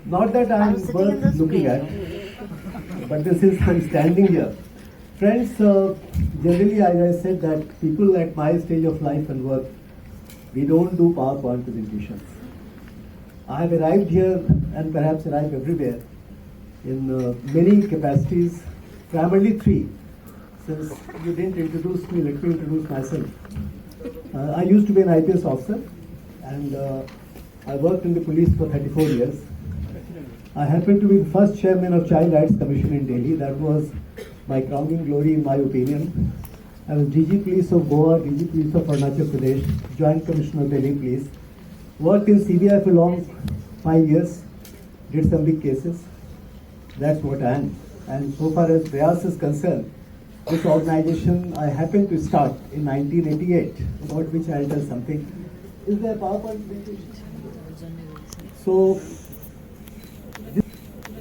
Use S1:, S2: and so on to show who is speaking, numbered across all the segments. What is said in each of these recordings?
S1: Not that I am worth looking at, but this is I'm standing here. Friends, generally, as I said, that people at my stage of life and work, we don't do PowerPoint presentations. I have arrived here and perhaps arrived everywhere in many capacities, primarily three. Since you didn't introduce me, let me introduce myself. I used to be an IPS officer and I worked in the police for 34 years. I happened to be the first chairman of Child Rights Commission in Delhi. That was my crowning glory in my opinion. I was DG Police of Goa, DG Police of Arunachal Pradesh, Joint Commissioner of Delhi Police. Worked in CBI for long 5 years, did some big cases. That's what I am. And so far as Prayas is concerned, this organization I happened to start in 1988, about which I'll tell something. Is there a PowerPoint presentation? So,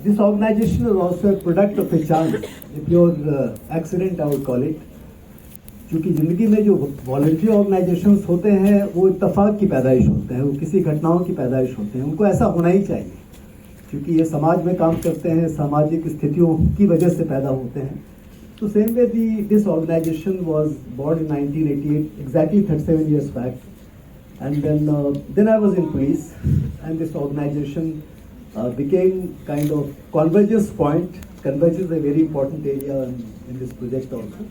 S1: this organization is also a product of a chance, a pure accident I would call it. क्योंकि ज़िंदगी में जो voluntary organisations होते हैं वो इत्तेफाक की पैदाइश होते हैं, वो किसी घटनाओं की पैदाइश होते हैं, उनको ऐसा होना ही चाहिए क्योंकि ये समाज में काम करते हैं, सामाजिक स्थितियों की वजह से पैदा होते हैं. So same way this organization was born in 1988, exactly 37 years back, and then I was in police, and this organization became kind of convergence point. Convergence is a very important area in this project also.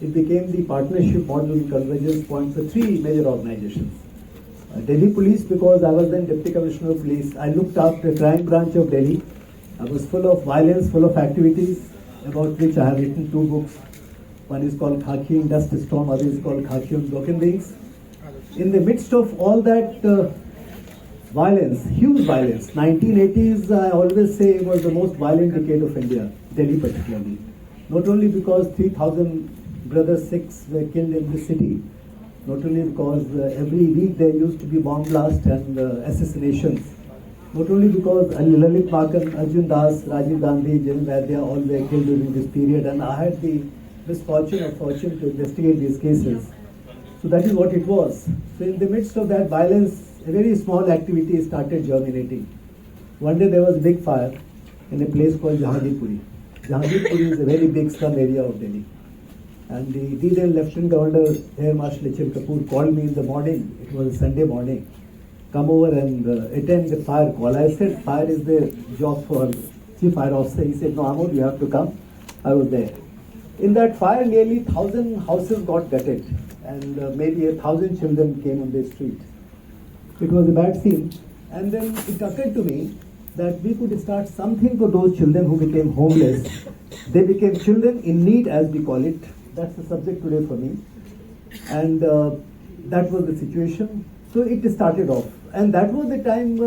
S1: It became the partnership model convergence point for three major organizations. Delhi Police, because I was then Deputy Commissioner of Police, I looked after the crime branch of Delhi. I was full of violence, full of activities, about which I have written 2 books. One is called Khaki in Dust Storm, other is called Khaki on Broken Wings. In the midst of all that violence, huge violence, 1980s I always say was the most violent decade of India, Delhi particularly. Not only because 3,000 brothers, Sikhs were killed in this city, not only because every week there used to be bomb blasts and assassinations, not only because Ali Lalit Makan, Arjun Das, Rajiv Gandhi, Jan Vaidya all were killed during this period, and I had the misfortune or fortune to investigate these cases. So that is what it was. So in the midst of that violence, a very small activity started germinating. One day there was a big fire in a place called Jahangirpuri. Jahangirpuri is a very big slum area of Delhi. And the then Lieutenant Governor Air Marshal H.M. Kapoor called me in the morning, it was a Sunday morning, come over and attend the fire call. I said, fire is the job for Chief Fire Officer. He said, no, Amod, you have to come. I was there. In that fire, nearly 1,000 houses got gutted and maybe 1,000 children came on the street. It was a bad scene. And then it occurred to me that we could start something for those children who became homeless. They became children in need, as we call it. That's the subject today for me. And that was the situation. So it started off. And that was the time,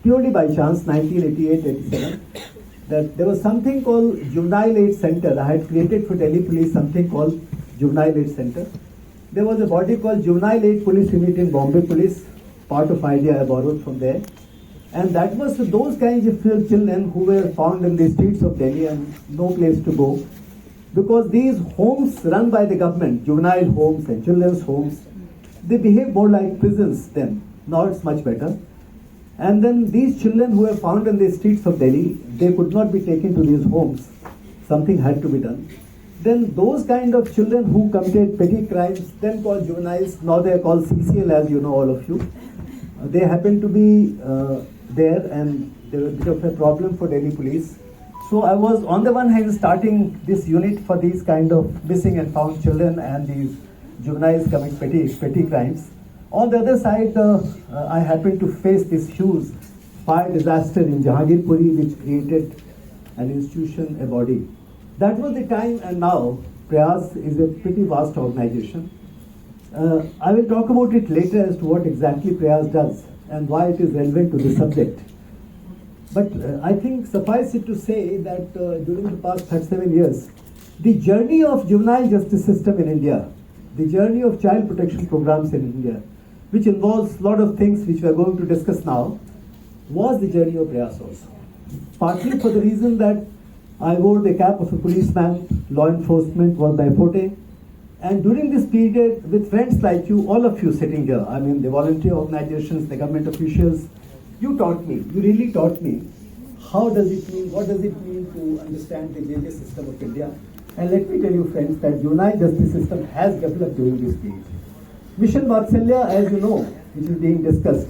S1: purely by chance, 1988-87, that there was something called Juvenile Aid Center. I had created for Delhi Police something called Juvenile Aid Center. There was a body called Juvenile Aid Police Unit in Bombay Police. Part of idea I borrowed from there. And that was for those kinds of children who were found in the streets of Delhi and no place to go. Because these homes run by the government, juvenile homes and children's homes, they behave more like prisons then. Now it's much better. And then these children who were found in the streets of Delhi, they could not be taken to these homes. Something had to be done. Then those kind of children who committed petty crimes, then called juveniles, now they are called CCL, as you know, all of you. They happen to be there, and there was a bit of a problem for Delhi Police. So I was on the one hand starting this unit for these kind of missing and found children and these juveniles commit petty crimes. On the other side, I happened to face this huge fire disaster in Jahangirpuri, which created an institution, a body. That was the time, and now Prayas is a pretty vast organization. I will talk about it later as to what exactly Prayas does and why it is relevant to the subject. But I think suffice it to say that during the past 37 years, the journey of juvenile justice system in India, the journey of child protection programs in India, which involves a lot of things which we are going to discuss now, was the journey of Prayas also. Partly for the reason that I wore the cap of a policeman, law enforcement was my forte, and during this period, with friends like you, all of you sitting here, I mean the voluntary organizations, the government officials, You taught me, you really taught me how does it mean, what does it mean to understand the JJ system of India. And let me tell you friends that juvenile justice system has developed during this stage. Mission Vatsalya, as you know, which is being discussed.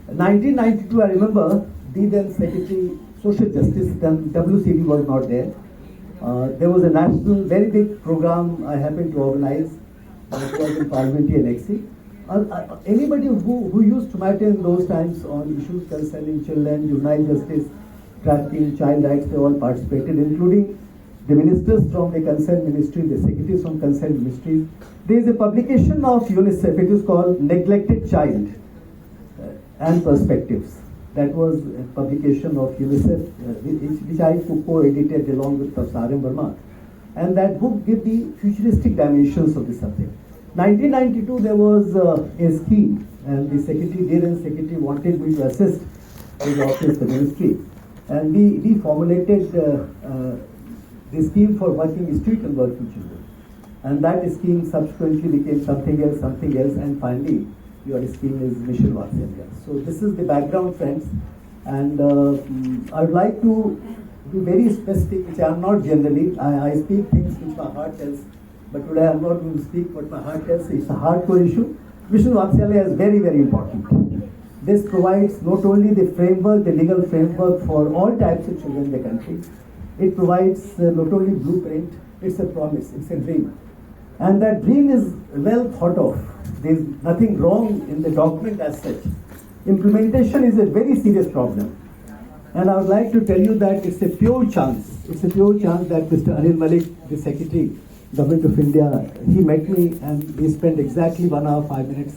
S1: 1992, I remember, the then Secretary Social Justice, then WCD was not there. There was a national, very big program I happened to organize. It was in parliamentary annexing. Anybody who used to matter in those times on issues concerning children, juvenile justice, trafficking, child rights, they all participated, including the ministers from the concerned ministry, the secretaries from concerned ministries. There is a publication of UNICEF, it is called Neglected Child and Perspectives. That was a publication of UNICEF, which I co-edited along with Professor Verma. And that book gave the futuristic dimensions of the subject. 1992, there was a scheme, and the secretary, dear and secretary, wanted me to assist his office, the ministry. And we formulated the scheme for working street and working children. And that scheme subsequently became something else, and finally, your scheme is Mission Vatsalya. So this is the background, friends. And I would like to be very specific, which I am not generally. I speak things which my heart tells, but today I am not going to speak what my heart tells. It's a hardcore issue. Mission Vatsalya is very, very important. This provides not only the framework, the legal framework for all types of children in the country. It provides not only blueprint, it's a promise, it's a dream. And that dream is well thought of. There's nothing wrong in the document as such. Implementation is a very serious problem. And I would like to tell you that it's a pure chance. It's a pure chance that Mr. Anil Malik, the Secretary, Government of India, he met me and we spent exactly 1 hour, 5 minutes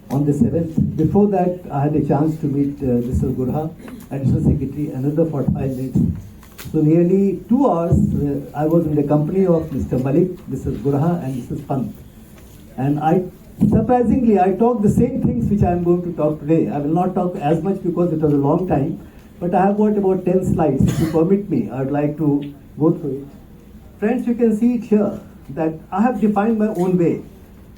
S1: on the 7th. Before that, I had a chance to meet Mr. Gurha, Additional Secretary, another 45 minutes. So nearly 2 hours, I was in the company of Mr. Malik, Mrs. Gurha and Mrs. Kanth. And surprisingly, I talked the same things which I am going to talk today. I will not talk as much because it was a long time, but I have got about 10 slides. If you permit me, I would like to go through it. Friends, you can see it here that I have defined my own way.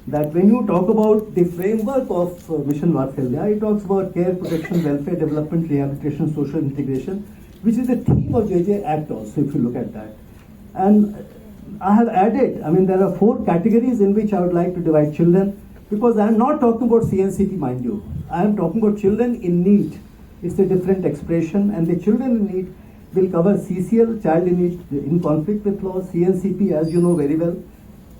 S1: That when you talk about the framework of Mission Vatsalya, it talks about care, protection, welfare, development, rehabilitation, social integration, which is the theme of JJ Act also, if you look at that. And I have added, there are 4 categories in which I would like to divide children, because I am not talking about CNCP, mind you. I am talking about children in need. It's a different expression, and the children in need will cover CCL, child in need in conflict with law, CNCP, as you know very well.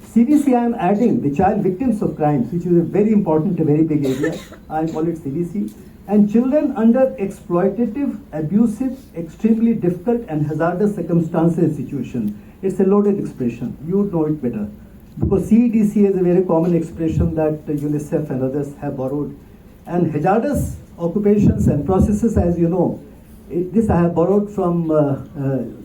S1: CVC, I am adding the child victims of crimes, which is a very important, a very big area. I call it CVC. And children under exploitative, abusive, extremely difficult and hazardous circumstances situation. It's a loaded expression. You would know it better. Because CEDC is a very common expression that UNICEF and others have borrowed. And hazardous occupations and processes, as you know, this I have borrowed from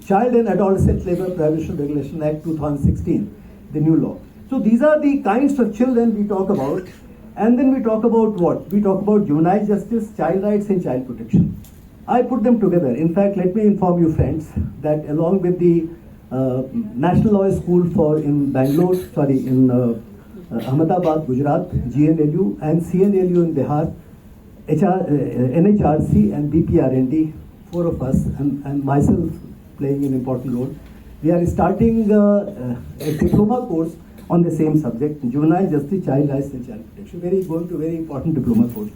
S1: Child and Adolescent Labor Prohibition Regulation Act 2016, the new law. So these are the kinds of children we talk about. And then we talk about what? We talk about juvenile justice, child rights and child protection. I put them together. In fact, let me inform you friends that along with the National Law School in Ahmedabad, Gujarat, GNLU and CNLU in Bihar, NHRC and BPRND, 4 of us and myself playing an important role. We are starting a diploma course on the same subject, juvenile justice, child rights and child protection. Going to very important diploma course.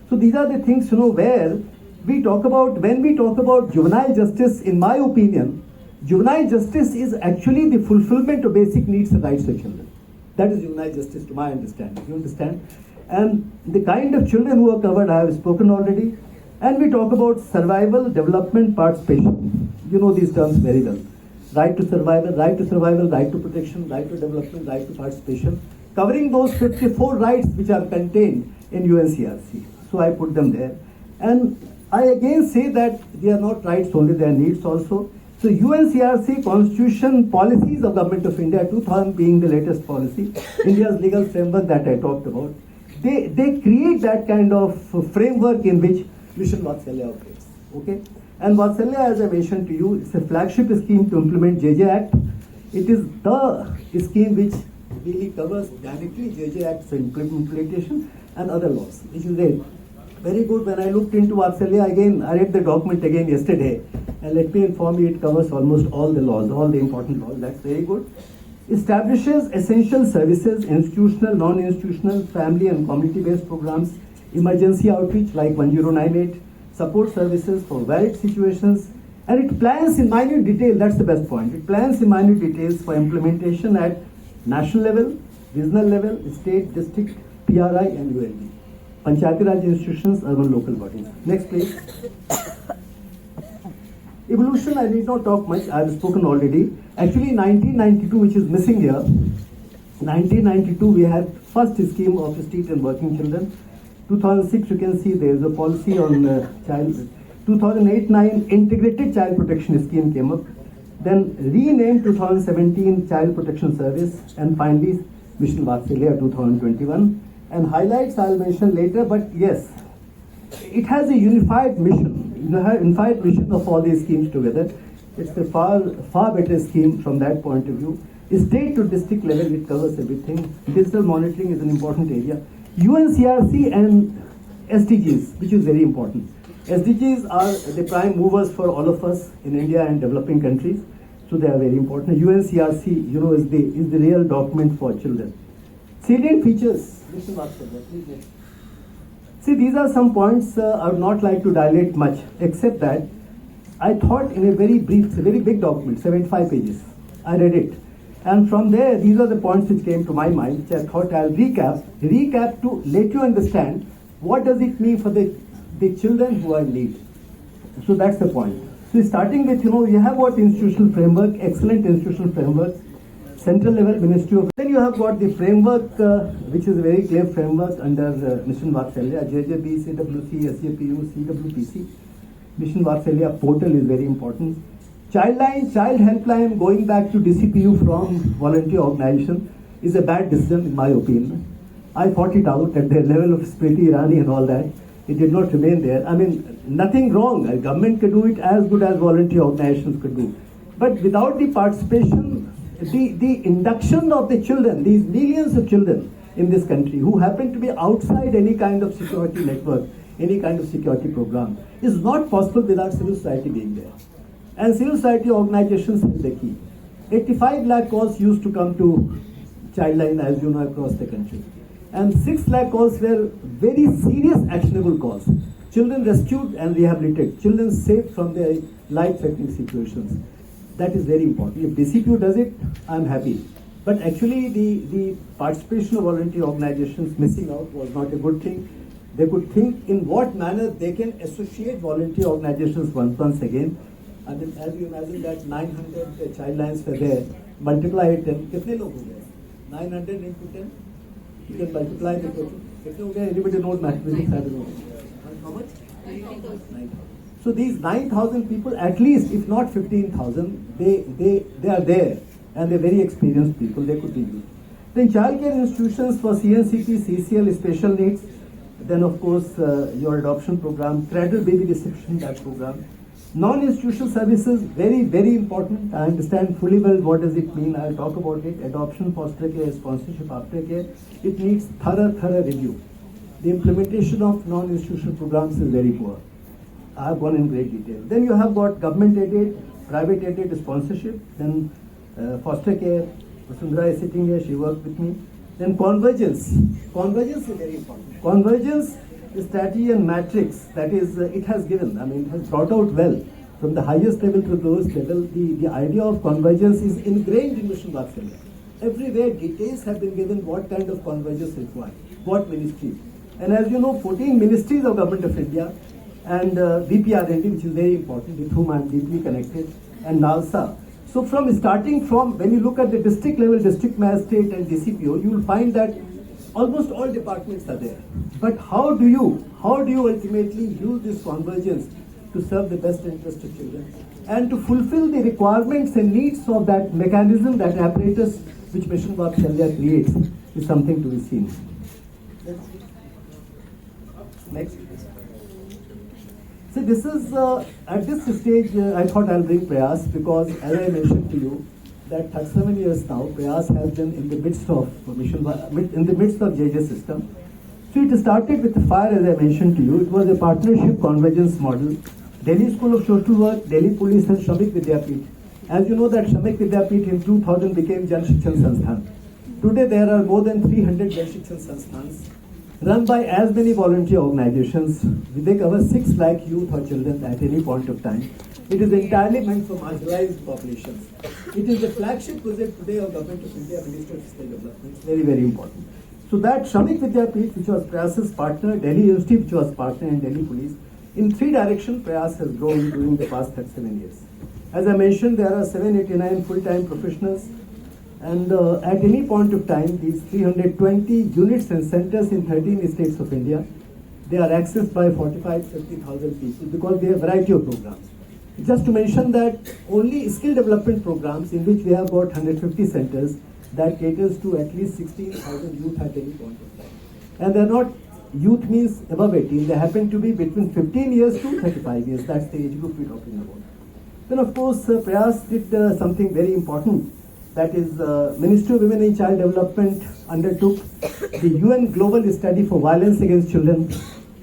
S1: So these are the things, where we talk about, when we talk about juvenile justice, in my opinion, juvenile justice is actually the fulfillment of basic needs and rights of children. That is juvenile justice to my understanding. You understand? And the kind of children who are covered, I have spoken already. And we talk about survival, development, participation. You know these terms very well. Right to survival, right to protection, right to development, right to participation, covering those 54 rights which are contained in UNCRC. So I put them there. And I again say that they are not rights only, they are needs also. So UNCRC Constitution Policies of Government of India, 2000 being the latest policy, India's legal framework that I talked about, they create that kind of framework in which Mission Vatsalya operates. Okay? And Vatsalya, as I mentioned to you, it's a flagship scheme to implement JJ Act. It is the scheme which really covers directly JJ Act's implementation and other laws, which is a Very good. When I looked into Vatsalya again, I read the document again yesterday, and let me inform you, it covers almost all the laws, all the important laws. That's very good. Establishes essential services, institutional, non-institutional, family and community-based programs, emergency outreach like 1098, support services for varied situations, and it plans in minute detail. That's the best point. It plans in minute details for implementation at national level, regional level, state, district, PRI and ULB. Panchayati Raj institutions, urban local bodies. Next please. Evolution, I need not talk much, I have spoken already. Actually 1992, which is missing here, 1992 we had first scheme of street and working children. 2006 you can see there is a policy on child. 2008-9 integrated child protection scheme came up. Then renamed 2017 Child Protection Service, and finally Mission Vatsalya 2021. And highlights I'll mention later, but yes, it has a unified mission. Unified mission of all these schemes together. It's a far better scheme from that point of view. State to district level, it covers everything. Digital monitoring is an important area. UNCRC and SDGs, which is very important. SDGs are the prime movers for all of us in India and developing countries, so they are very important. UNCRC, is the real document for children. Salient features. See, these are some points I would not like to dilate much, except that I thought in a very brief, it's a very big document, 75 pages. I read it. And from there, these are the points which came to my mind, which I thought I'll recap to let you understand what does it mean for the children who are in need. So that's the point. So starting with, you have got institutional framework, excellent institutional framework, central level Ministry of. Then you have got the framework, which is a very clear framework under Mission Vatsalya, JJB, CWC, SJPU, CWPC. Mission Vatsalya portal is very important. Childline, child helpline, going back to DCPU from volunteer organization is a bad decision in my opinion. I fought it out at the level of Spriti Irani and all that. It did not remain there. I mean, nothing wrong. A government could do it as good as volunteer organizations could do. But without the participation, the induction of the children, these millions of children in this country who happen to be outside any kind of security network, any kind of security program, is not possible without civil society being there. And civil society organizations is the key. 85 lakh calls used to come to Childline, as you know, across the country. And 6 lakh calls were very serious actionable calls. Children rescued and rehabilitated, children saved from their life-threatening situations. That is very important. If DCPU does it, I'm happy. But actually the participation of volunteer organizations missing out was not a good thing. They could think in what manner they can associate volunteer organizations once again. I mean, as you imagine that 900 child lines were there, multiply it 10, कितने लोग हो गए? 900 into 10? You can multiply the total. कितने हो गए? Anybody knows mathematics? I don't know. How much? 9,000. So these 9,000 people, at least, if not 15,000, they are there, and they're very experienced people. They could be used. Then childcare institutions for CNCP, CCL, special needs. Then of course your adoption program, cradle baby reception, that program. Non-institutional services, very, very important. I understand fully well what does it mean. I'll talk about it. Adoption, foster care, sponsorship, aftercare. It needs thorough review. The implementation of non-institutional programs is very poor. I have gone in great detail. Then you have got government aided, private aided sponsorship. Then foster care. Sundara is sitting here. She worked with me. Then convergence. Convergence is very important. Convergence strategy and matrix, that is, it has given, I mean, it has brought out well from the highest level to the lowest level. The idea of convergence is ingrained in Mission Vatsalya. Everywhere details have been given what kind of convergence is required, what ministries. And as you know, 14 ministries of Government of India and BPRND, which is very important, with whom I am deeply connected, and NALSA. So starting from, when you look at the district level, district magistrate and DCPO, you will find that almost all departments are there. But how do you ultimately use this convergence to serve the best interest of children and to fulfill the requirements and needs of that mechanism, that apparatus which Mission Vatsalya creates, is something to be seen. Next. So this is, at this stage, I thought I'll bring Prayas because, as I mentioned to you, that 37 years now, Prayas has been in the midst of JJ system. So it started with the fire, as I mentioned to you. It was a partnership convergence model. Delhi School of Social Work, Delhi Police and Shramik Vidyapeeth. As you know that Shramik Vidyapeeth in 2000 became Jan Shikshan Sansthan. Today there are more than 300 Jan Shikshan Sansthans run by as many volunteer organizations. They cover 6 lakh youth or children at any point of time. It is entirely meant for marginalized populations. It is the flagship project today of Government of India, Ministry of Skill Development. It's very, very important. So that Shramik Vidyapeeth, which was Prayas' partner, Delhi University, which was partner, and Delhi Police, in 3 directions, Prayas has grown during the past 37 years. As I mentioned, there are 789 full-time professionals, and at any point of time, these 320 units and centers in 13 states of India, they are accessed by 45,000-50,000 people because they have a variety of programs. Just to mention that only skill development programs in which we have about 150 centers that caters to at least 16,000 youth at any point of time. And they are not, youth means above 18, they happen to be between 15 years to 35 years, that's the age group we're talking about. Then of course Prayas did something very important, that is Ministry of Women and Child Development undertook the UN Global Study for Violence Against Children,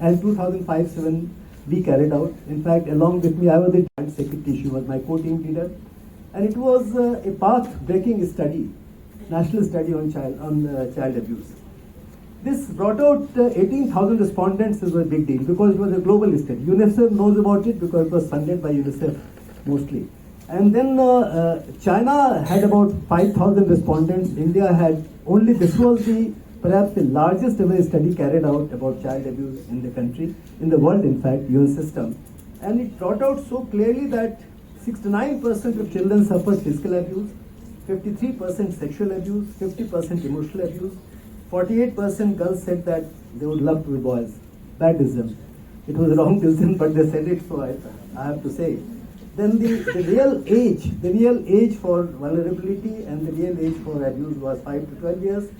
S1: and 2005-07 we carried out. In fact, along with me, I was the joint secretary, she was my co-team leader, and it was a path-breaking study, national study on child abuse. This brought out 18,000 respondents. Is a big deal because it was a global study. UNICEF knows about it because it was funded by UNICEF mostly. And then China had about 5,000 respondents. India had only, this was perhaps the largest ever study carried out about child abuse in the country, in the world in fact, UN system. And it brought out so clearly that 69% of children suffered physical abuse, 53% sexual abuse, 50% emotional abuse, 48% girls said that they would love to be boys. Bad decision. It was a wrong decision, but they said it, so I have to say. Then the real age for vulnerability and the real age for abuse was 5 to 12 years.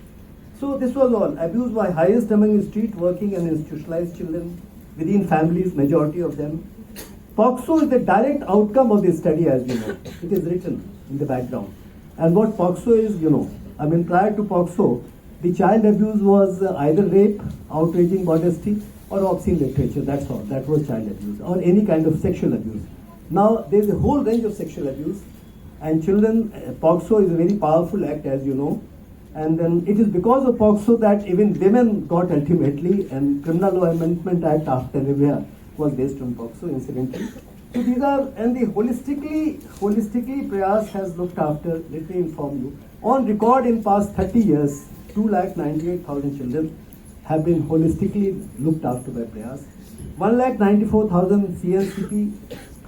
S1: So this was all. Abuse was highest among street working and institutionalized children within families, majority of them. POXO is the direct outcome of this study, as you know. It is written in the background. And what POXO is, you know, I mean, prior to POXO, the child abuse was either rape, outraging modesty, or obscene literature. That's all. That was child abuse, or any kind of sexual abuse. Now, there is a whole range of sexual abuse, and children, POXO is a very powerful act, as you know. And then it is because of POXO that even women got ultimately, and Criminal Law Amendment Act after Revia was based on POXO, incidentally. So these are, and the holistically Prayas has looked after, let me inform you, on record in past 30 years, 2,98,000 children have been holistically looked after by Prayas. 1,94,000 CNCP,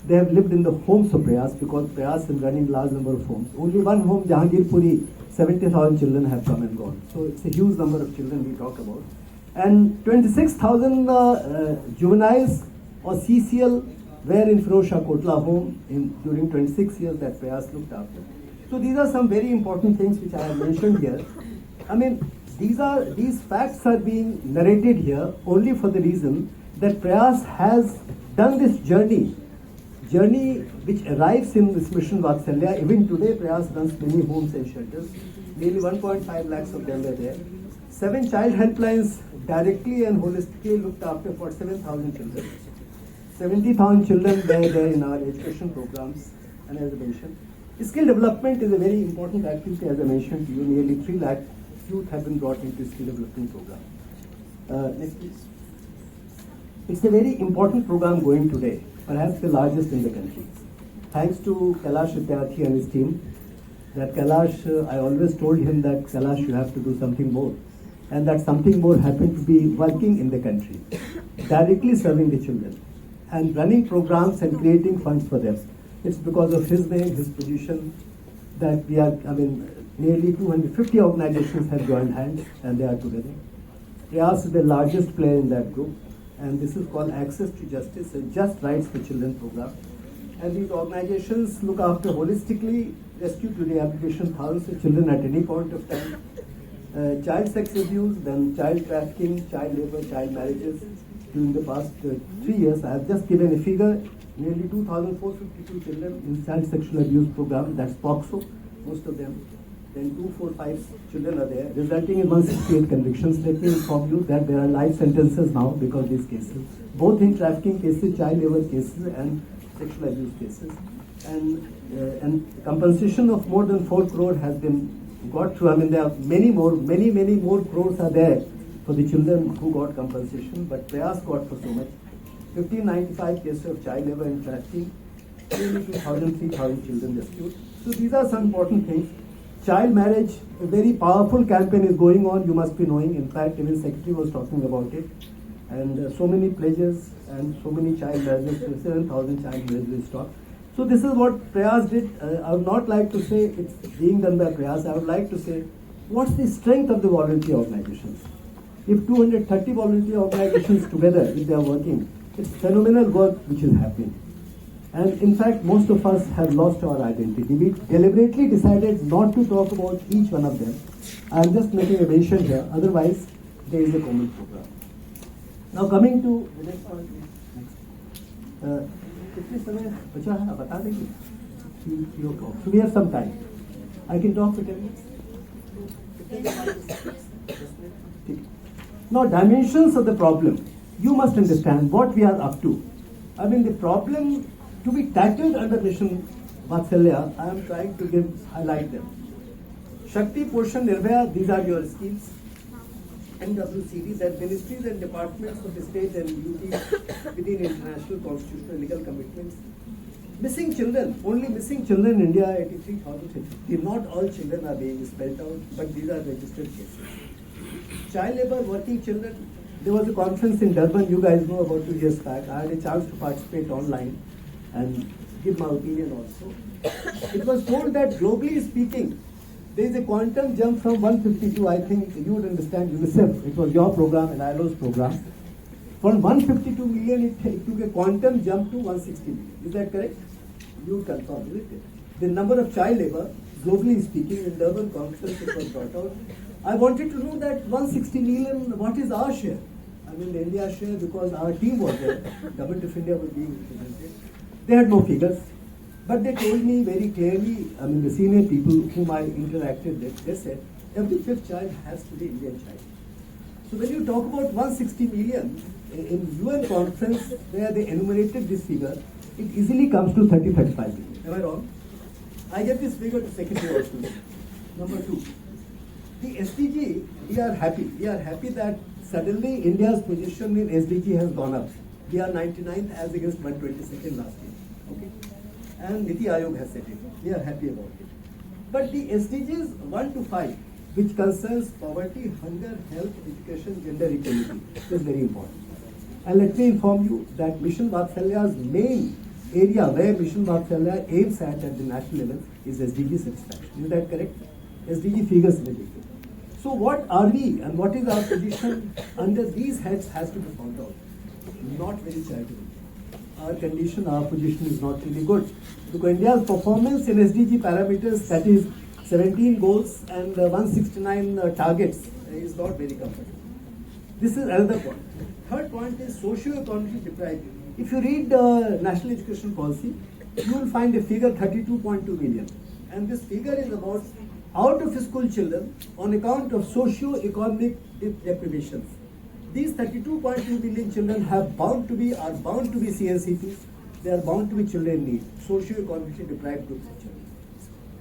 S1: they have lived in the homes of Prayas because Prayas is running large number of homes. Only one home, Jahangirpuri, 70,000 children have come and gone. So it's a huge number of children we talk about. And 26,000 juveniles or CCL were in Firozshah Kotla home during 26 years that Prayas looked after. So these are some very important things which I have mentioned here. I mean, these facts are being narrated here only for the reason that Prayas has done this journey which arrives in this mission Vatsalya. Even today, Prayas runs many homes and shelters. Nearly 1.5 lakhs of them are there. 7 child helplines directly and holistically looked after for 7,000 children. 70,000 children were there in our education programs. And as I mentioned, skill development is a very important activity. As I mentioned to you, nearly 3 lakh youth have been brought into skill development program. Next please. It's a very important program going today, perhaps the largest in the country. Thanks to Kailash Vidyarthi and his team, that Kailash, I always told him that Kailash, you have to do something more. And that something more happened to be working in the country, directly serving the children, and running programs and creating funds for them. It's because of his name, his position, that we are, nearly 250 organizations have joined hands and they are together. Prayas is the largest player in that group, and this is called Access to Justice and Just Rights for Children program. And these organizations look after holistically, rescue to rehabilitation thousands of children at any point of time. Child sex abuse, then child trafficking, child labor, child marriages. During the past 3 years, I have just given a figure, nearly 2,452 children in child sexual abuse program, that's POXO, most of them. then 245 children are there, resulting in 168 convictions. Let me inform you that there are life sentences now because of these cases, both in trafficking cases, child labor cases, and sexual abuse cases. And compensation of more than 4 crore has been got through. I mean, there are many more crores are there for the children who got compensation, but Prayas got for so much. 1595 cases of child labor and trafficking, nearly 2,000, 3,000 children rescued. So these are some important things. Child marriage, a very powerful campaign is going on, you must be knowing. In fact, even Secretary was talking about it. And so many pledges and so many child marriages, 7,000 child marriages stopped. So this is what Prayas did. I would not like to say it's being done by Prayas. I would like to say, what's the strength of the volunteer organizations? If 230 volunteer organizations together, if they are working, it's phenomenal work which is happening. And in fact, most of us have lost our identity. We deliberately decided not to talk about each one of them. I am just making a mention here. Otherwise, there is a common program. Now coming to the next one. So we have some time. I can talk for 10 minutes. Now, dimensions of the problem. You must understand what we are up to. I mean, the problem to be tackled under Mission Vatsalya, I am trying to highlight them. Shakti, Poshan, Nirbhaya, these are your schemes. NWCDs and ministries and departments of the state and UT within international constitutional and legal commitments. Missing children, only missing children in India, 83,050. Not all children are being spelled out, but these are registered cases. Child labor, working children. There was a conference in Durban, you guys know, about 2 years back. I had a chance to participate online and give my opinion also. It was told that globally speaking, there is a quantum jump from 152, I think you would understand UNICEF, it was your program and ILO's program. From 152 million, it took a quantum jump to 160 million. Is that correct? You confirm, isn't it? The number of child labor, globally speaking, in Durban conference it was brought out. I wanted to know that 160 million, what is our share? I mean, the India share, because our team was there, Government of India was being represented. They had no figures, but they told me very clearly, I mean, the senior people whom I interacted with, they said, every 5th child has to be Indian child. So when you talk about 160 million, in UN conference where they enumerated this figure, it easily comes to 30-35 million. Am I wrong? I get this figure to Secretary also. Number 2. The SDG, we are happy. We are happy that suddenly India's position in SDG has gone up. We are 99th as against 122nd last year. Okay? And Niti Aayog has said it. We are happy about it. But the SDGs 1 to 5, which concerns poverty, hunger, health, education, gender equality, is very important. And let me inform you that Mission Vatsalya's main area where Mission Vatsalya aims at the national level is SDG satisfaction. Is that correct? SDG figures may be. So what are we and what is our position under these heads has to be found out. Not very charitable. Our condition, our position is not really good. Because India's performance in SDG parameters, that is 17 goals and 169 targets, is not very comfortable. This is another point. Third point is socio-economically deprived. If you read the National Education Policy, you will find a figure 32.2 million. And this figure is about out of school children on account of socio-economic deprivations. These 32.2 million children are bound to be CNCTs. They are bound to be children in need, socio-economically deprived groups of children.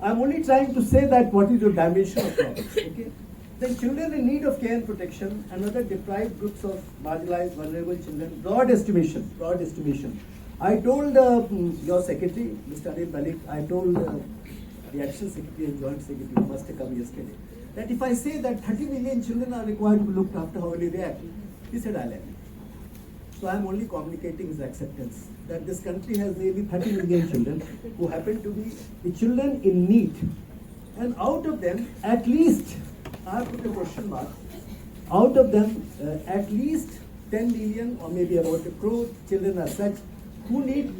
S1: I am only trying to say that what is your dimension of problems. Okay? Then children in need of care and protection, and other deprived groups of marginalized, vulnerable children. Broad estimation. I told your secretary, Mr. Arif Malik, I told the Action Secretary and Joint Secretary, who must have come yesterday, that if I say that 30 million children are required to be looked after, how will he react? He said, I'll agree. So I'm only communicating his acceptance that this country has nearly 30 million children who happen to be the children in need. And out of them, at least, I have put a question mark, out of them, at least 10 million or maybe about 1 crore children are such who need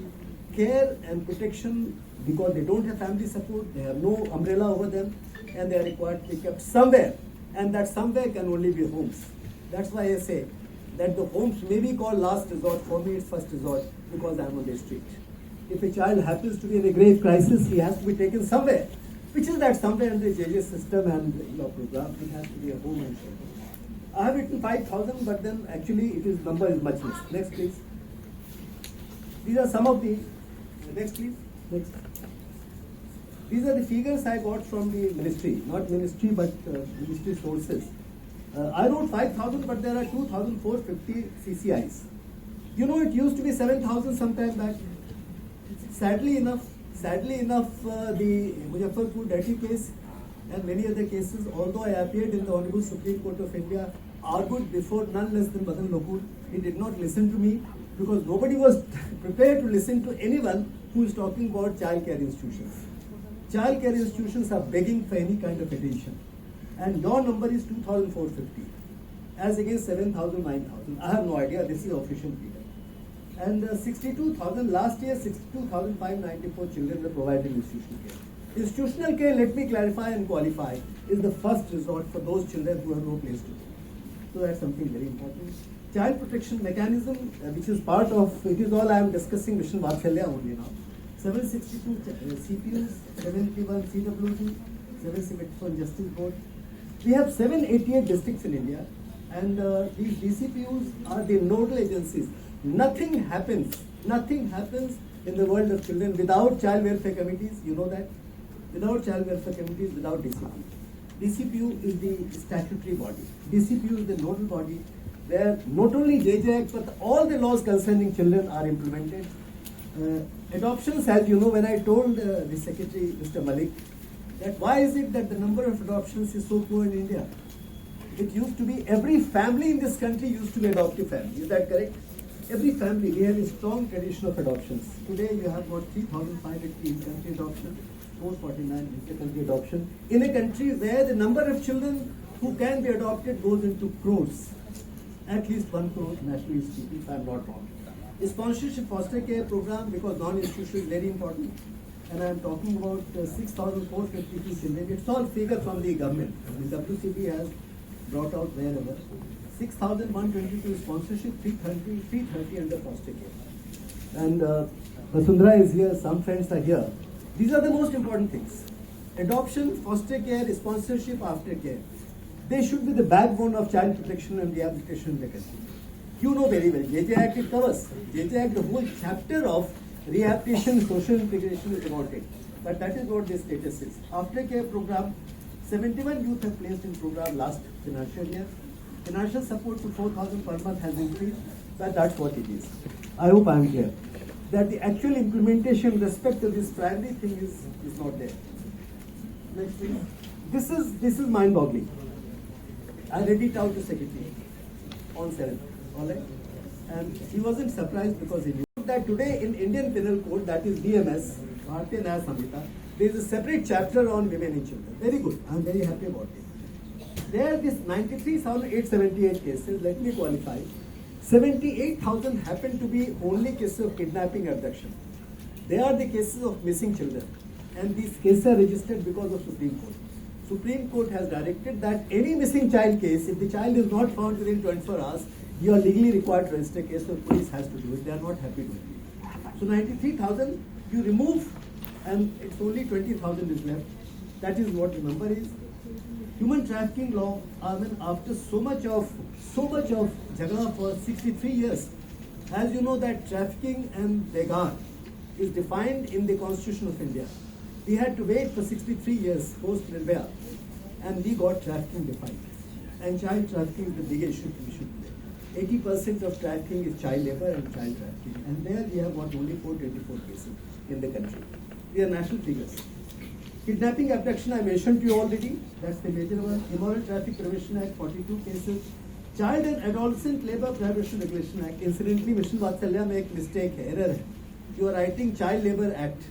S1: care and protection because they don't have family support, they have no umbrella over them, and they are required to be kept somewhere. And that somewhere can only be homes. That's why I say that the homes may be called last resort. For me, it's first resort because I'm on the street. If a child happens to be in a grave crisis, he has to be taken somewhere. which is that somewhere in the JJ system and your program, it has to be a home and shelter. I have written 5,000, but then actually it is number is much less. Next, please. These are some of the. Next, please. Next. These are the figures I got from the ministry, not ministry, but ministry sources. I wrote 5,000, but there are 2,450 CCIs. You know, it used to be 7,000 some time back. Sadly enough, the Muzaffarpur dirty case and many other cases, although I appeared in the Honorable Supreme Court of India, argued before none less than Madan Lokur, he did not listen to me because nobody was prepared to listen to anyone who is talking about child care institutions. Child care institutions are begging for any kind of attention. And your number is 2,450 as against 7,000, 9,000. I have no idea, this is official figure. And 62,000, last year 62,594 children were provided institutional care. Institutional care, let me clarify and qualify, is the first resort for those children who have no place to go. So that's something very important. Child protection mechanism, which is part of, it is all I am discussing Mission Vatsalya only now. 762 CPUs, 71 CWD, 774 Justice Board. We have 788 districts in India, and these DCPUs are the nodal agencies. Nothing happens in the world of children without child welfare committees, you know that. Without child welfare committees, without DCPU. DCPU is the statutory body. DCPU is the nodal body where not only JJ Act but all the laws concerning children are implemented. Adoptions, as you know, when I told the Secretary, Mr. Malik, that why is it that the number of adoptions is so poor in India? It used to be, every family in this country used to be adoptive family. Is that correct? Every family, we have a strong tradition of adoptions. Today you have got 3,500 in-country adoption, 449 inter-country adoption. In a country where the number of children who can be adopted goes into crores. At least 1 crore nationally speaking, if I am not wrong. A sponsorship foster care program, because non-institutional is very important. And I am talking about 6,452 children. It's all figure from the government. The WCB has brought out wherever. 6,122 sponsorship, 330 under foster care. And Vasundhara is here, some friends are here. These are the most important things. Adoption, foster care, sponsorship, aftercare. They should be the backbone of child protection and rehabilitation in the country. You know very well, JJ Act it covers. JJ Act, the whole chapter of rehabilitation, social integration is about it. But that is what the status is. Aftercare program, 71 youth have placed in program last financial year. Financial support to 4,000 per month has increased, but that's what it is. I hope I am clear. That the actual implementation with respect to this primary thing is not there. Next please. This is mind-boggling. I read it out to Secretary on 7th. Alright? And he wasn't surprised because he knew that today in Indian Penal Code, that is BMS, Bharatiya Nyaya Samhita, there is a separate chapter on women and children. Very good. I am very happy about it. There this 93,878 cases, let me qualify. 78,000 happen to be only cases of kidnapping and abduction. They are the cases of missing children. And these cases are registered because of Supreme Court. Supreme Court has directed that any missing child case, if the child is not found within 24 hours, you are legally required to register a case, so police has to do it. They are not happy doing it. So 93,000 you remove, and it's only 20,000 is left. That is what the number is. Human trafficking law, I mean, after so much of jagla for 63 years, as you know that trafficking and begar is defined in the Constitution of India. We had to wait for 63 years post Nirbhaya, and we got trafficking defined. And child trafficking is the big issue we should play. 80% of trafficking is child labor and child trafficking, and there we have got only 424 cases in the country. They are national figures. Kidnapping, abduction, I mentioned to you already. That's the major one. Immoral Traffic Prevention Act, 42 cases. Child and Adolescent Labor Prohibition Regulation Act. Incidentally, Mission Vatsalya make mistake, error hai. You are writing Child Labor Act.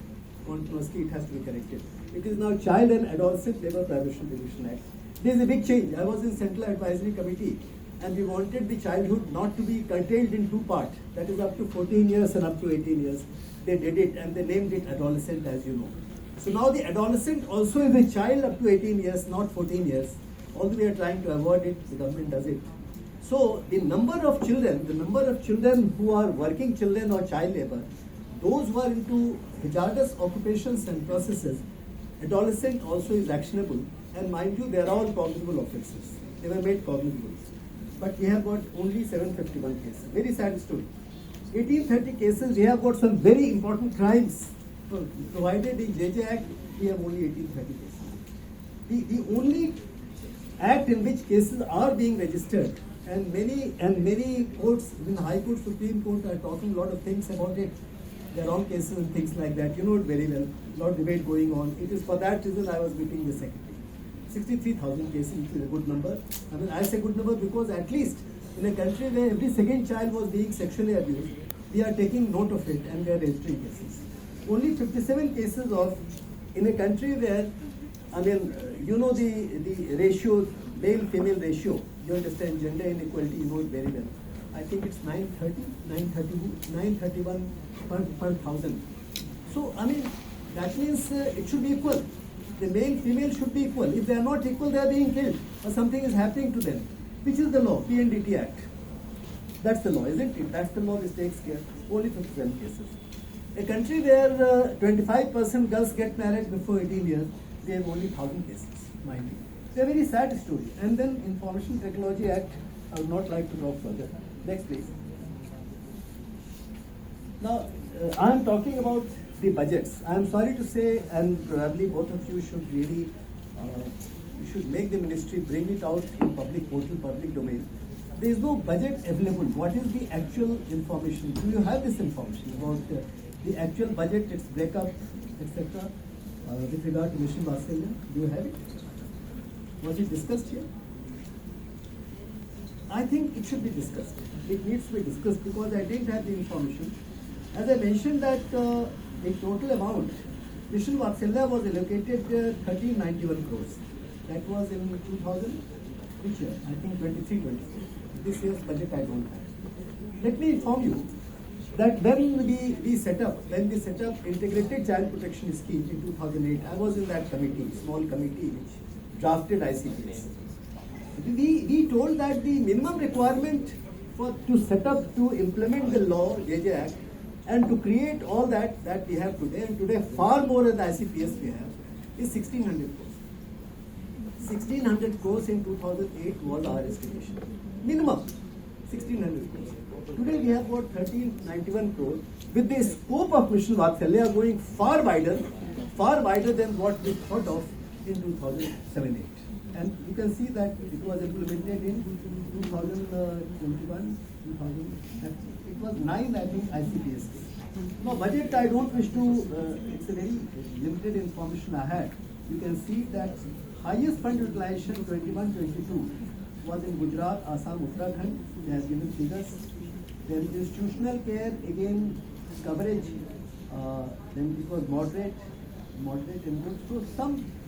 S1: Continuously, it has to be corrected. It is now Child and Adolescent Labor Prohibition Regulation Act. There is a big change. I was in Central Advisory Committee, and we wanted the childhood not to be curtailed in two parts. That is up to 14 years and up to 18 years. They did it, and they named it adolescent, as you know. So now the adolescent also is a child up to 18 years, not 14 years. Although we are trying to avoid it, the government does it. So the number of children who are working children or child labor, those who are into hazardous occupations and processes, Adolescent also is actionable, and mind you, they are all cognizable offences. They were made cognizable. But we have got only 751 cases. Very sad story. 1830 cases, we have got some very important crimes provided in JJ Act. We have only 1830 cases. The only act in which cases are being registered, and many courts, even High Court, Supreme Court, are talking a lot of things about it. There are wrong cases and things like that. You know it very well. A lot of debate going on. It is for that reason I was meeting the secretary. 63,000 cases, which is a good number. I mean, I say good number because at least in a country where every second child was being sexually abused, we are taking note of it and we are registering cases. Only 57 cases of, in a country where, I mean, you know the ratio, male-female ratio, you understand gender inequality, you know it very well. I think it's 931 per thousand. So, I mean, that means it should be equal. The male-female should be equal. If they are not equal, they are being killed or something is happening to them. Which is the law? PNDT Act. That's the law, isn't it? That's the law which takes care. Only 57 cases. A country where 25% girls get married before 18 years, they have only 1,000 cases, mind you. It's a very sad story. And then Information Technology Act, I would not like to talk further. Next, please. Now, I am talking about the budgets. I am sorry to say, and probably both of you should really, you should make the ministry bring it out in public portal, public domain. There is no budget available. What is the actual information? Do you have this information about the actual budget, its breakup, etc. With regard to Mission Vatsalya? Do you have it? Was it discussed here? I think it should be discussed. It needs to be discussed because I didn't have the information. As I mentioned that in total amount, Mission Vatsalya was allocated 1391 crores. That was in 2000, which year? I think 23-24. This year's budget I don't have. Let me inform you that when we set up Integrated Child Protection Scheme in 2008, I was in that committee, small committee which drafted ICPS. We told that the minimum requirement to set up, to implement the law, JJ Act, and to create all that we have today, and today far more than the ICPS we have, is 1,600 crores. 1,600 crores in 2008 was our estimation. Minimum 1,600 crores. Today we have got 1,391 crores, with the scope of Mission Vatsalya going far wider than what we thought of in 2007-8. And you can see that it was implemented in 2021, 2000. It was 9, I think, ICPS. Now, budget I don't wish to, it's a very limited information I had. You can see that highest fund utilization 21-22 was in Gujarat, Assam, Uttarakhand. They have given figures. Then institutional care, again, coverage, then it was moderate and good. So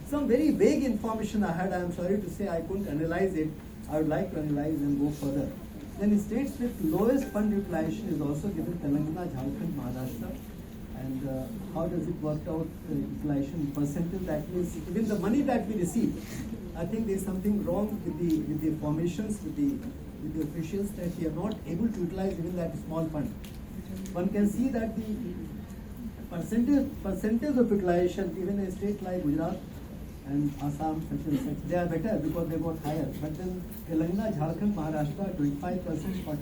S1: some very vague information I had. I am sorry to say I couldn't analyze it. I would like to analyze and go further. Then states with lowest fund utilization is also given Telangana, Jharkhand, Maharashtra. And how does it work out utilization percentage? That means even the money that we receive, I think there is something wrong with the formations, with the officials, that we are not able to utilize even that small fund. One can see that the percentage of utilization, even in a state like Gujarat and Assam, such and such, they are better because they got higher. But then Telangana, Jharkhand, Maharashtra, 25%, 44%,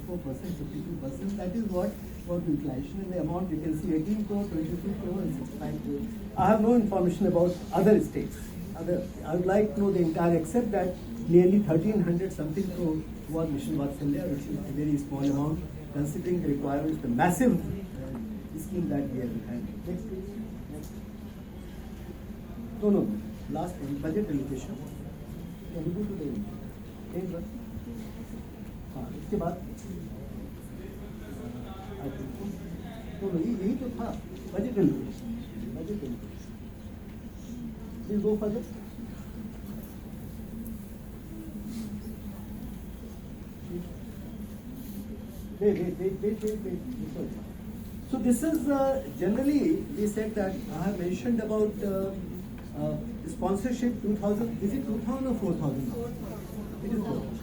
S1: 52%, that is what utilization. In the amount you can see 18 crore, 22 crore and 65 crore. I have no information about other states. I would like to know the entire, except that nearly 1,300 something crore was Mission Vatsalya, which is a very small amount considering the requirements, the massive scheme that we have had. Next please. Next. No. Last one, budget allocation. Can you go to the end one? इसके बाद यही तो था budget allocation. Please go further. Wait. So this is generally we said that I have mentioned about sponsorship 2000. Is it 2000 or 4000? It is 4000.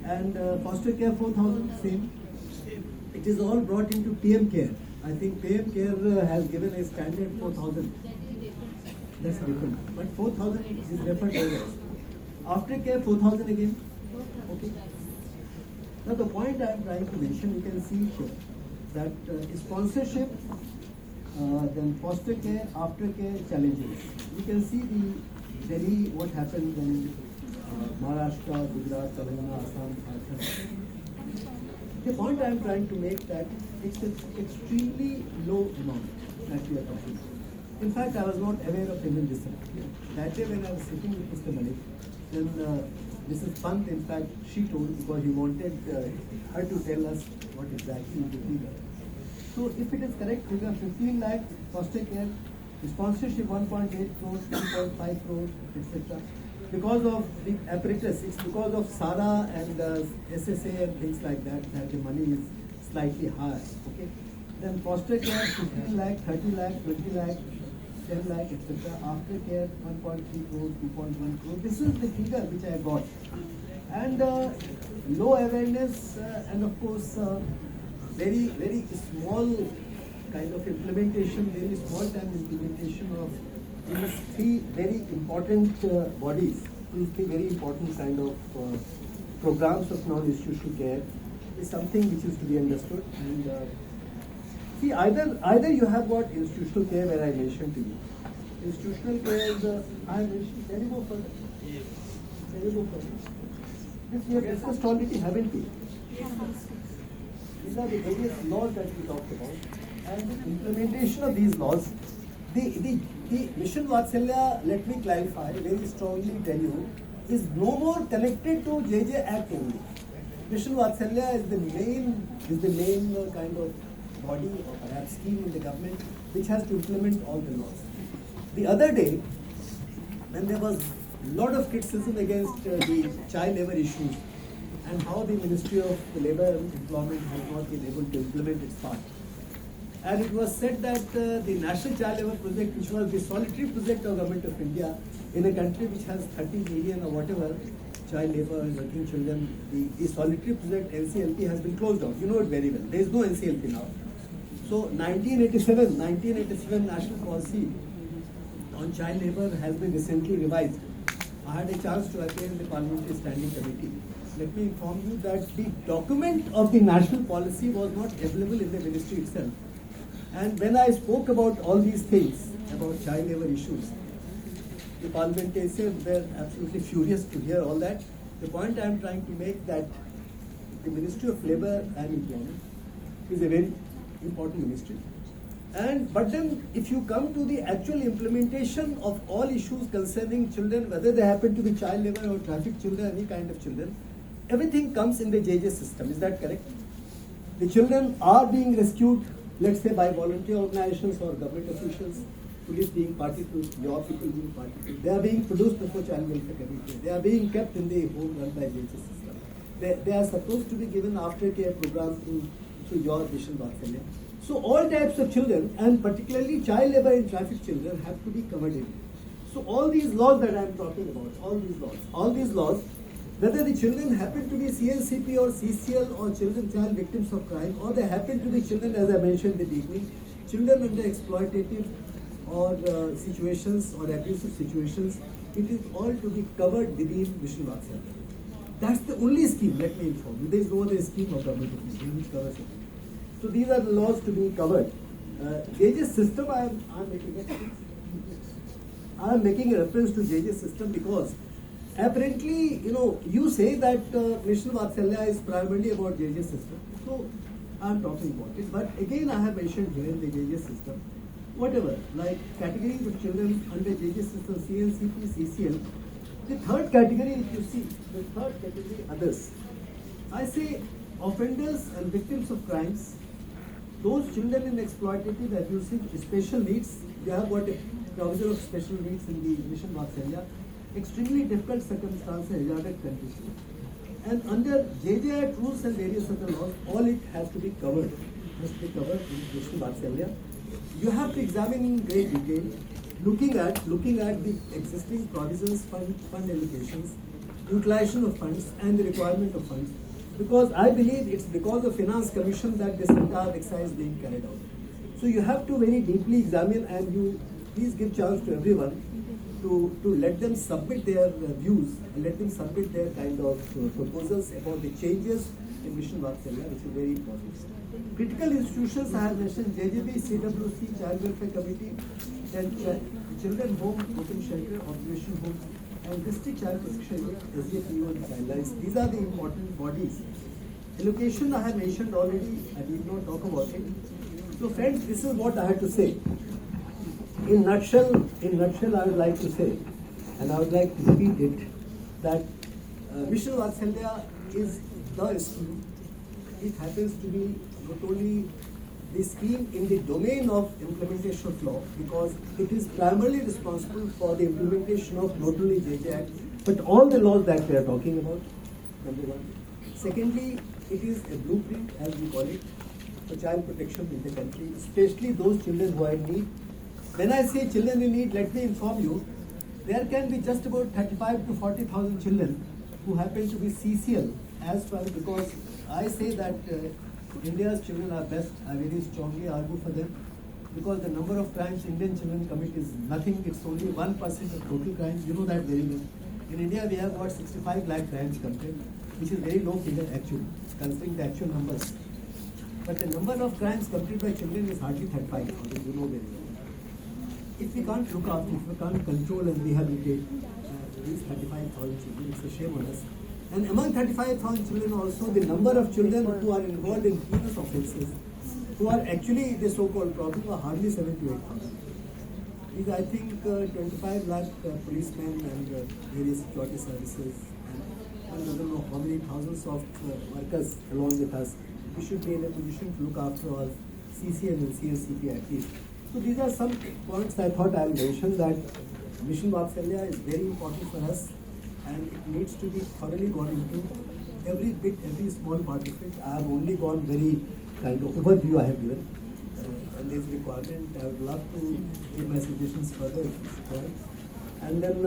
S1: And foster care 4000, same. It is all brought into PM Care. I think PM Care has given a standard 4000. That's different. But 4,000 is referred to as. Aftercare 4,000 again. Okay. Now the point I am trying to mention, you can see here that sponsorship, then foster care, aftercare challenges. You can see the Delhi, what happened when Maharashtra, Gujarat, Telangana, Assam, Jharkhand. The point I am trying to make that it's an extremely low amount that we are talking about. In fact, I was not aware of Indian descent. That day when I was sitting with Mr. Malik, then Mrs. Kanth, in fact, she told because he wanted her to tell us what exactly is the figure. So if it is correct figure, 15 lakh foster care, sponsorship 1.8 crores, 2.5 crores, etc. Because of the apparatus, it's because of SARA and SSA and things like that that the money is slightly higher. Okay. Then foster care 15 lakh, 30 lakh, 20 lakh, 10 lakh, etc. Aftercare 1.3 crores, 2.1 crores. This is the figure which I got. And low awareness and of course very, very small kind of implementation, very small time implementation of these three very important bodies, these three very important kind of programs of non-institutional care is something which is to be understood. And see, either you have got institutional care where I mentioned to you. Institutional care is I mentioned. Can you go further? Yes. Can you go further? This we have discussed already, haven't we? These are the various laws that we talked about, and the implementation of these laws. The Mission Vatsalya, let me clarify very strongly tell you, is no more connected to JJ Act only. Mission Vatsalya is the main kind of body or perhaps scheme in the government which has to implement all the laws. The other day, when there was a lot of criticism against the child labour issues and how the Ministry of Labour and Employment has not been able to implement its part. And it was said that the National Child Labour Project, which was the solitary project of Government of India in a country which has 30 million or whatever child labour and working children, the solitary project NCLP has been closed down. You know it very well. There is no NCLP now. So 1987 national policy on child labour has been recently revised. I had a chance to appear in the Parliamentary Standing Committee. Let me inform you that the document of the national policy was not available in the ministry itself. And when I spoke about all these things, about child labour issues, the parliamentarians were absolutely furious to hear all that. The point I am trying to make that the Ministry of Labour and Employment is a very important ministry. But then if you come to the actual implementation of all issues concerning children, whether they happen to be child labour or trafficked children, any kind of children, everything comes in the JJ system. Is that correct? The children are being rescued, let's say by volunteer organizations or government officials, police being party to, your people being party to. They are being produced before Child Welfare Committee. They are being kept in the home run by JJ system. They are supposed to be given aftercare programs through your Mission Vatsalya. So all types of children, and particularly child labour and trafficked children, have to be covered in. So all these laws that I am talking about, all these laws, whether the children happen to be CLCP or CCL or child victims of crime, or they happen to be children, as I mentioned in the beginning, children under exploitative or situations or abusive situations, it is all to be covered within Mission Vatsalya. That's the only scheme, let me inform you. There is no other scheme of government of India which covers it. So these are the laws to be covered. JJ system, I am making a reference to JJ system because apparently, you say that Mission Vatsalya is primarily about JJ system. So I am talking about it. But again, I have mentioned here in the JJ system, whatever, like categories of children under JJ system, CLCP, CCL. The third category, if you see, the third category, others. I say offenders and victims of crimes, those children in exploitative, abusive, special needs, they have got a provision of special needs in the Mission Vatsalya, extremely difficult circumstances, hazardous conditions. And under JJ Act rules and various other laws, all it has to be covered. Has to be covered in Mission Vatsalya. You have to examine in great detail, looking at the existing provisions, fund allocations, utilization of funds and the requirement of funds. Because I believe it's because of Finance Commission that this entire exercise is being carried out. So you have to very deeply examine, and you please give chance to everyone to let them submit their views and let them submit their kind of proposals about the changes in Mission Vatsalya, which is very important. Critical institutions I have mentioned: JJB, CWC, Child Welfare Committee, and Children Home, Open Shelter, Observation Home, and District Child Protection Unit, SJPO and Guidelines. These are the important bodies. Allocation I have mentioned already, I need not talk about it. So friends, this is what I have to say. In nutshell, I would like to say, and I would like to repeat it, that Mission Vatsalya is the scheme. It happens to be not only the scheme in the domain of implementation of law, because it is primarily responsible for the implementation of not only JJ Act, but all the laws that we are talking about, number one. Secondly, it is a blueprint, as we call it, for child protection in the country, especially those children who are in need. When I say children in need, let me inform you, there can be just about 35 to 40,000 children who happen to be CCL as well, because I say that India's children are best. I very strongly argue for them, because the number of crimes Indian children commit is nothing. It's only 1% of total crimes. You know that very well. In India, we have got 65 lakh crimes committed, which is very low figure actually, considering the actual numbers. But the number of crimes committed by children is hardly 35,000. You know very well. If we can't look after, if we can't control and rehabilitate these 35,000 children, it's a shame on us. And among 35,000 children also, the number of children who are involved in heinous offences, who are actually the so-called problem, are hardly 7 to 8,000. These, I think, 25 lakh policemen and various security services, and I don't know how many thousands of workers along with us. We should be in a position to look after all CCN and CSCP at least. So these are some points I thought I will mention, that Mission Vatsalya is very important for us, and it needs to be thoroughly gone into every bit, every small part of it. I have only gone very kind of overview I have given, and there is requirement. I would love to give my suggestions further if it's required. And then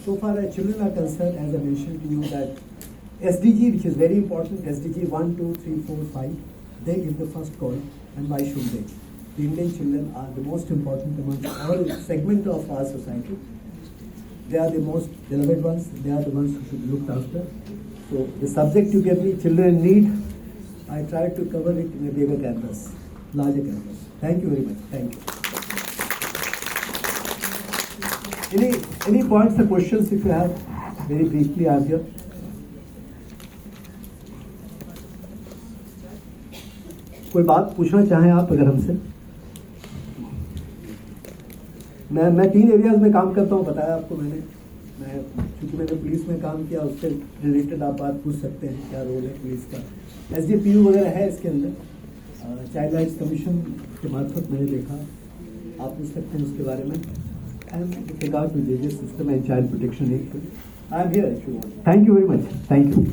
S1: so far as children are concerned, as I mentioned to you, that SDG, which is very important, SDG 1, 2, 3, 4, 5, they give the first call, and why should they? The Indian children are the most important amongst all segments of our society. They are the most beloved ones. They are the ones who should be looked after. So the subject you gave me, children in need, I tried to cover it in a bigger canvas, larger canvas. Thank you very much. Thank you. Any points or questions if you have? Very briefly, I'm here. कोई बात पूछना चाहें आप अगर हमसे? मैं 3 areas में काम करता हूँ, बताया आपको मैंने। क्योंकि मैंने पुलिस में काम किया, उससे रिलेटेड आप बात पूछ सकते हैं, क्या रोल है पुलिस का। SJPU वगैरह है इसके अंदर, चाइल्ड राइट्स कमीशन के मार्फत मैंने देखा, आप पूछ सकते हैं उसके बारे में। And with regard to JJ system and child protection act, I am here if you want. Thank you very much. Thank you.